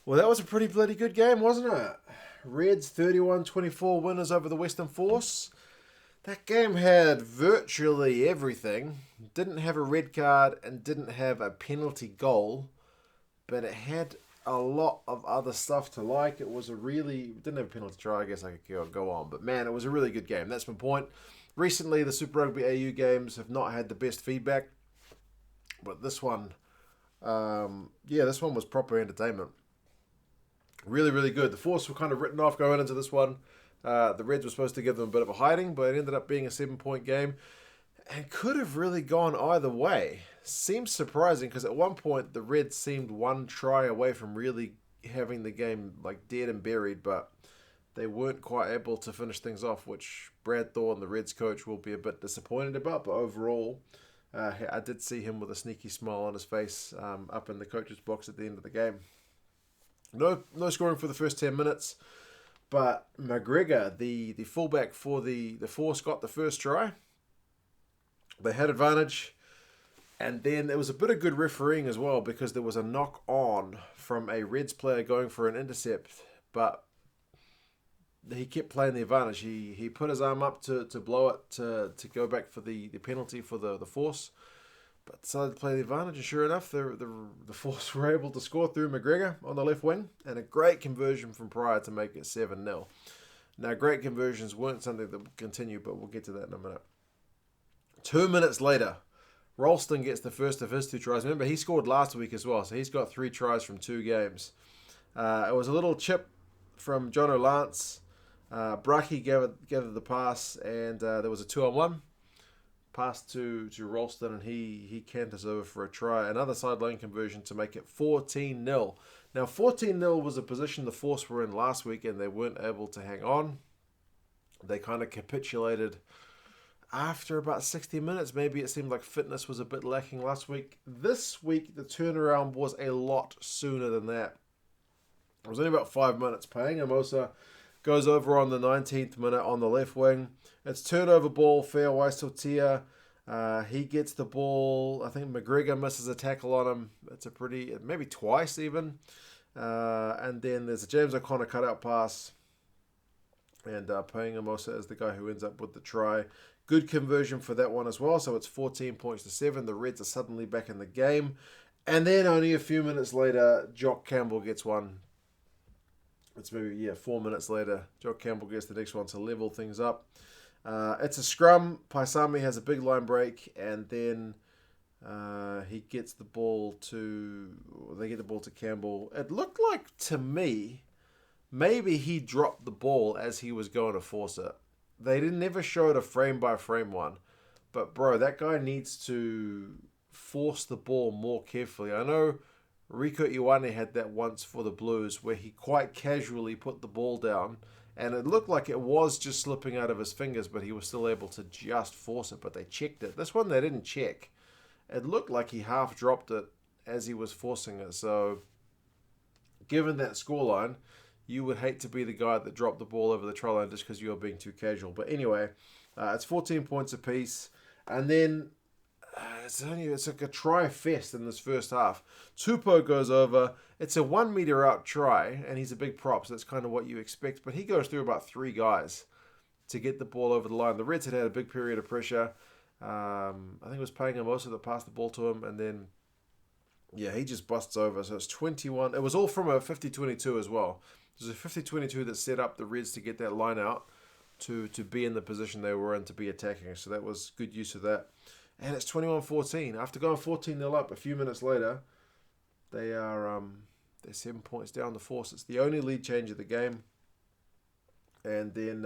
Well, that was a pretty bloody good game, wasn't it? Reds 31-24 winners over the Western Force. That game had virtually everything. Didn't have a red card and didn't have a penalty goal, but it had a lot of other stuff to like. It was a really... Didn't have a penalty try, I guess I could go on. But man, it was a really good game. That's my point. Recently, the Super Rugby AU games have not had the best feedback. But this one... this one was proper entertainment. Really, really good. The Force were kind of written off going into this one. The Reds were supposed to give them a bit of a hiding, but it ended up being a 7-point game and could have really gone either way. Seems surprising because at one point the Reds seemed one try away from really having the game like dead and buried, but they weren't quite able to finish things off, which Brad Thorne, the Reds coach, will be a bit disappointed about. But overall, I did see him with a sneaky smile on his face up in the coach's box at the end of the game. No scoring for the first 10 minutes. But McGregor, the fullback for the Force, got the first try. They had advantage. And then there was a bit of good refereeing as well because there was a knock on from a Reds player going for an intercept. But he kept playing the advantage. He put his arm up to blow it to go back for the penalty for the Force. But decided to play the advantage, and sure enough, the Force were able to score through McGregor on the left wing, and a great conversion from Pryor to make it 7-0. Now, great conversions weren't something that will continue, but we'll get to that in a minute. 2 minutes later, Ralston gets the first of his 2 tries. Remember, he scored last week as well, so he's got 3 tries from 2 games. It was a little chip from John O'Lance. Braki gave it the pass, and there was a 2-on-1. Pass to Ralston, and he canters over for a try. Another sideline conversion to make it 14-0. Now, 14-0 was a position the Force were in last week, and they weren't able to hang on. They kind of capitulated after about 60 minutes. Maybe it seemed like fitness was a bit lacking last week. This week, the turnaround was a lot sooner than that. It was only about 5 minutes. Paenga-Amosa goes over on the 19th minute on the left wing. It's turnover ball, Fea Waisotia. He gets the ball. I think McGregor misses a tackle on him. It's a pretty, maybe twice even. And then there's a James O'Connor cutout pass. And Paenga-Amosa is the guy who ends up with the try. Good conversion for that one as well. So it's 14 points to 7. The Reds are suddenly back in the game. And then only a few minutes later, Jock Campbell gets one. It's maybe, 4 minutes later. Jock Campbell gets the next one to level things up. It's a scrum. Paisami has a big line break, and then he gets the ball to... They get the ball to Campbell. It looked like, to me, maybe he dropped the ball as he was going to force it. They never showed a frame-by-frame one. But, bro, that guy needs to force the ball more carefully. I know Rico Ioane had that once for the Blues where he quite casually put the ball down, and it looked like it was just slipping out of his fingers, but he was still able to just force it, but they checked it. This one they didn't check. It looked like he half dropped it as he was forcing it. So, given that scoreline, you would hate to be the guy that dropped the ball over the try line just because you were being too casual. But anyway, it's 14 points apiece. And then it's like a try fest in this first half. Tupou goes over. It's a 1 meter out try, and he's a big prop, so that's kind of what you expect. But he goes through about 3 guys to get the ball over the line. The Reds had a big period of pressure. I think it was Paenga-Amosa that passed the ball to him, and then, he just busts over. So it's 21. It was all from a 50-22 as well. There's a 50-22 that set up the Reds to get that line out to be in the position they were in to be attacking. So that was good use of that. And it's 21-14. After going 14-0 up a few minutes later, they're 7 points down the Force. It's the only lead change of the game. And then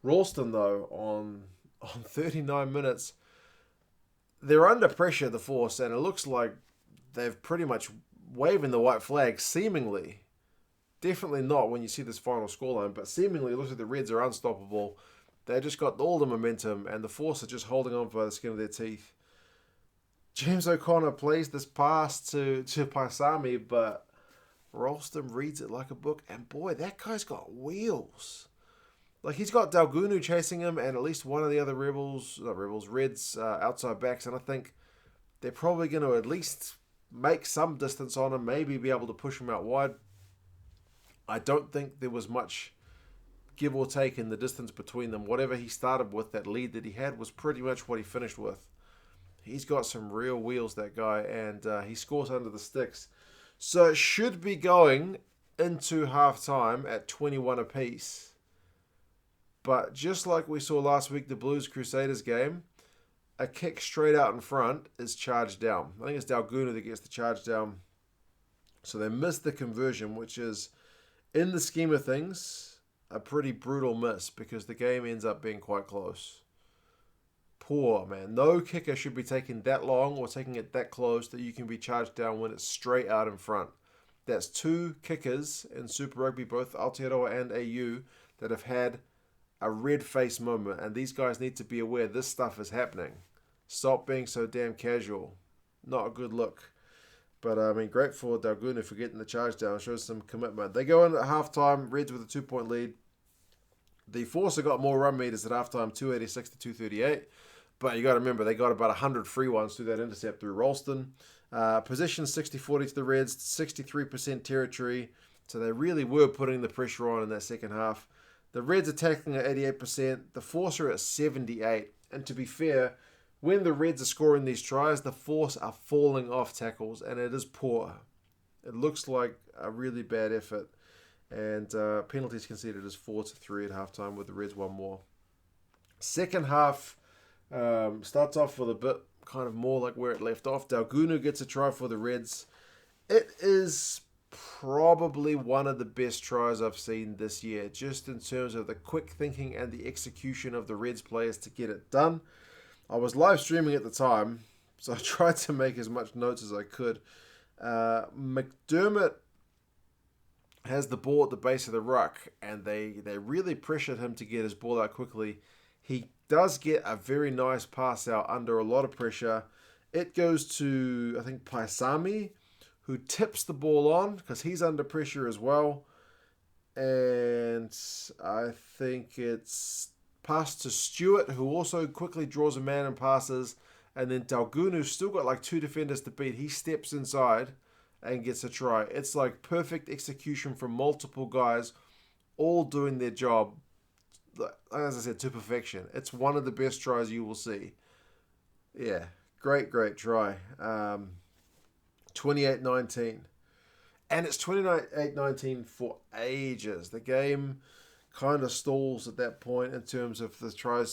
Ralston, though, on 39 minutes, they're under pressure, the Force, and it looks like they've pretty much waving the white flag, seemingly. Definitely not when you see this final scoreline, but seemingly it looks like the Reds are unstoppable. They just got all the momentum, and the Force are just holding on by the skin of their teeth. James O'Connor plays this pass to Paisami, but Ralston reads it like a book, and boy, that guy's got wheels. Like, he's got Dalgunu chasing him, and at least one of the other Reds outside backs, and I think they're probably going to at least make some distance on him, maybe be able to push him out wide. I don't think there was much give or take in the distance between them. Whatever he started with, that lead that he had, was pretty much what he finished with. He's got some real wheels, that guy, and he scores under the sticks. So it should be going into half-time at 21 apiece. But just like we saw last week, the Blues Crusaders game, a kick straight out in front is charged down. I think it's Dalguna that gets the charge down. So they missed the conversion, which is, in the scheme of things, a pretty brutal miss because the game ends up being quite close. Poor, man. No kicker should be taking that long or taking it that close that you can be charged down when it's straight out in front. That's 2 kickers in Super Rugby, both Aotearoa and AU, that have had a red face moment, and these guys need to be aware this stuff is happening. Stop being so damn casual. Not a good look. But, I mean, great for Dalguna for getting the charge down. Shows some commitment. They go in at halftime, Reds with a 2-point lead. The Force have got more run meters at halftime, 286 to 238. But you got to remember, they got about 100 free ones through that intercept through Ralston. Position 60-40 to the Reds, 63% territory. So they really were putting the pressure on in that second half. The Reds attacking at 88%. The Force are at 78. And to be fair, when the Reds are scoring these tries, the Force are falling off tackles, and it is poor. It looks like a really bad effort. And penalties conceded is 4-3 at halftime with the Reds one more. Second half starts off with a bit kind of more like where it left off. Dalguna gets a try for the Reds. It is probably one of the best tries I've seen this year, just in terms of the quick thinking and the execution of the Reds players to get it done. I was live streaming at the time, so I tried to make as much notes as I could. McDermott has the ball at the base of the ruck, and they really pressured him to get his ball out quickly. He does get a very nice pass out under a lot of pressure. It goes to, I think, Paisami, who tips the ball on because he's under pressure as well. And I think it's passed to Stewart, who also quickly draws a man and passes. And then Dalguna, who's still got like 2 defenders to beat, he steps inside and gets a try. It's like perfect execution from multiple guys, all doing their job, as I said, to perfection. It's one of the best tries you will see. Yeah, great try. 28-19. And it's 28-19 for ages. The game kind of stalls at that point in terms of the try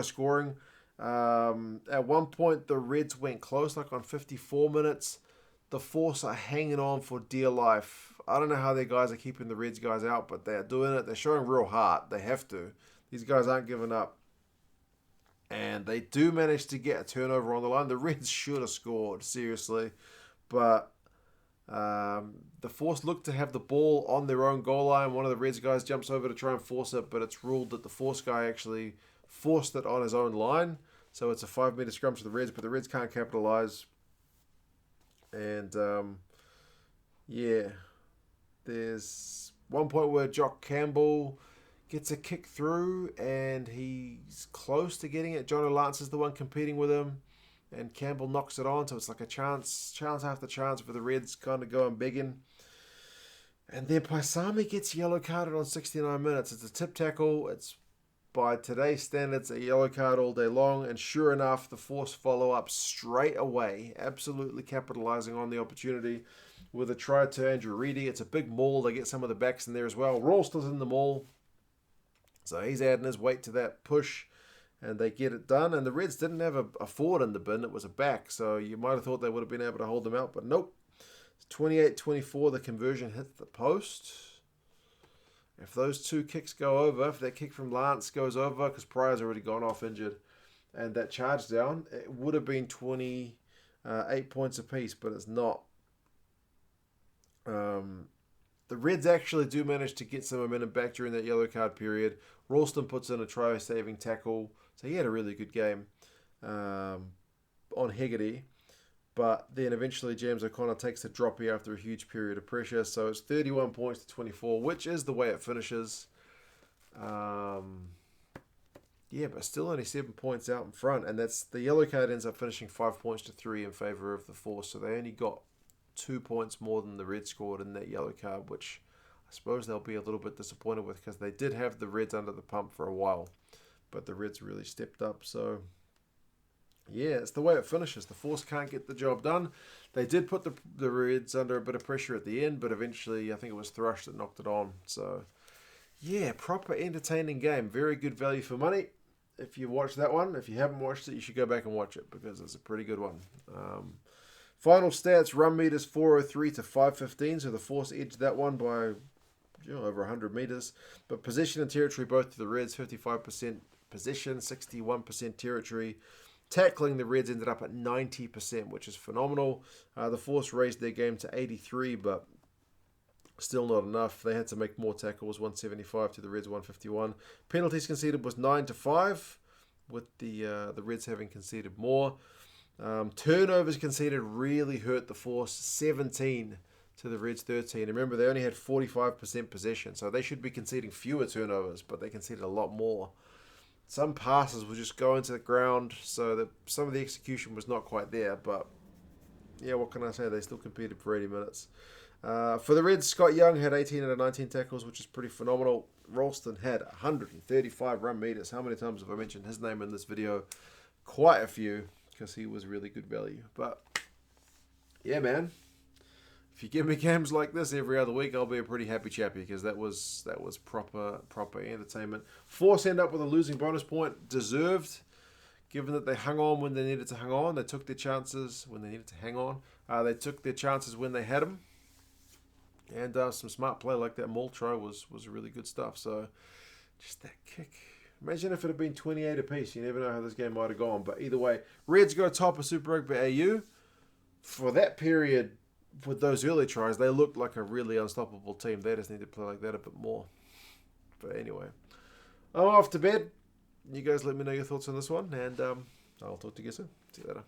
scoring. At one point, the Reds went close, like on 54 minutes. The Force are hanging on for dear life. I don't know how their guys are keeping the Reds guys out, but they're doing it. They're showing real heart. They have to. These guys aren't giving up. And they do manage to get a turnover on the line. The Reds should have scored, seriously. But the Force look to have the ball on their own goal line. One of the Reds guys jumps over to try and force it, but it's ruled that the Force guy actually forced it on his own line. So it's a 5-meter scrum to the Reds, but the Reds can't capitalize. And, there's one point where Jock Campbell gets a kick through, and he's close to getting it. John O'Lance is the one competing with him, and Campbell knocks it on, so it's like a chance after chance for the Reds kind of going begging. And then Paisami gets yellow carded on 69 minutes. It's a tip tackle. It's, by today's standards, a yellow card all day long. And sure enough, the Force follow up straight away, absolutely capitalizing on the opportunity with a try to Andrew Reedy. It's a big maul. They get some of the backs in there as well. Ralston's in the maul, so he's adding his weight to that push, and they get it done. And the Reds didn't have a forward in the bin. It was a back, so you might have thought they would have been able to hold them out, but nope. 28-24, the conversion hits the post. If those 2 kicks go over, if that kick from Lance goes over, because Pryor's already gone off injured, and that charge down, it would have been 28 points apiece, but it's not. The Reds actually do manage to get some momentum back during that yellow card period. Ralston puts in a try-saving tackle, so he had a really good game on Hegarty. But then eventually James O'Connor takes the droppy after a huge period of pressure. So it's 31 points to 24, which is the way it finishes. But still only 7 points out in front. And that's the yellow card ends up finishing 5 points to 3 in favour of the Force. So they only got 2 points more than the Reds scored in that yellow card, which I suppose they'll be a little bit disappointed with, because they did have the Reds under the pump for a while, but the Reds really stepped up. So yeah, it's the way it finishes. The Force can't get the job done. They did put the Reds under a bit of pressure at the end, but eventually I think it was Thrush that knocked it on. So yeah, proper entertaining game. Very good value for money. If you watch that one, if you haven't watched it, you should go back and watch it, because it's a pretty good one. Final stats: run meters 403 to 515, so the Force edged that one by over 100 meters. But possession and territory both to the Reds, 55% possession, 61% territory. Tackling, the Reds ended up at 90%, which is phenomenal. The Force raised their game to 83, but still not enough. They had to make more tackles, 175 to the Reds, 151. Penalties conceded was 9-5, with the Reds having conceded more. Turnovers conceded really hurt the Force, 17 to the Reds, 13. Remember, they only had 45% possession, so they should be conceding fewer turnovers, but they conceded a lot more. Some passes will just go into the ground, so that some of the execution was not quite there. But yeah, what can I say? They still competed for 80 minutes. For the Reds, Scott Young had 18 out of 19 tackles, which is pretty phenomenal. Ralston had 135 run meters. How many times have I mentioned his name in this video? Quite a few, because he was really good value. But yeah, man, if you give me games like this every other week, I'll be a pretty happy chappy, because that was proper entertainment. Force end up with a losing bonus point, deserved, given that they hung on when they needed to hang on. They took their chances when they needed to hang on. They took their chances when they had them, and some smart play like that maul try was really good stuff. So just that kick. Imagine if it had been 28 apiece. You never know how this game might have gone. But either way, Reds go top of Super Rugby AU. For that period, with those early tries, they looked like a really unstoppable team. They just need to play like that a bit more. But anyway, I'm off to bed. You guys let me know your thoughts on this one, and I'll talk to you soon. See you later.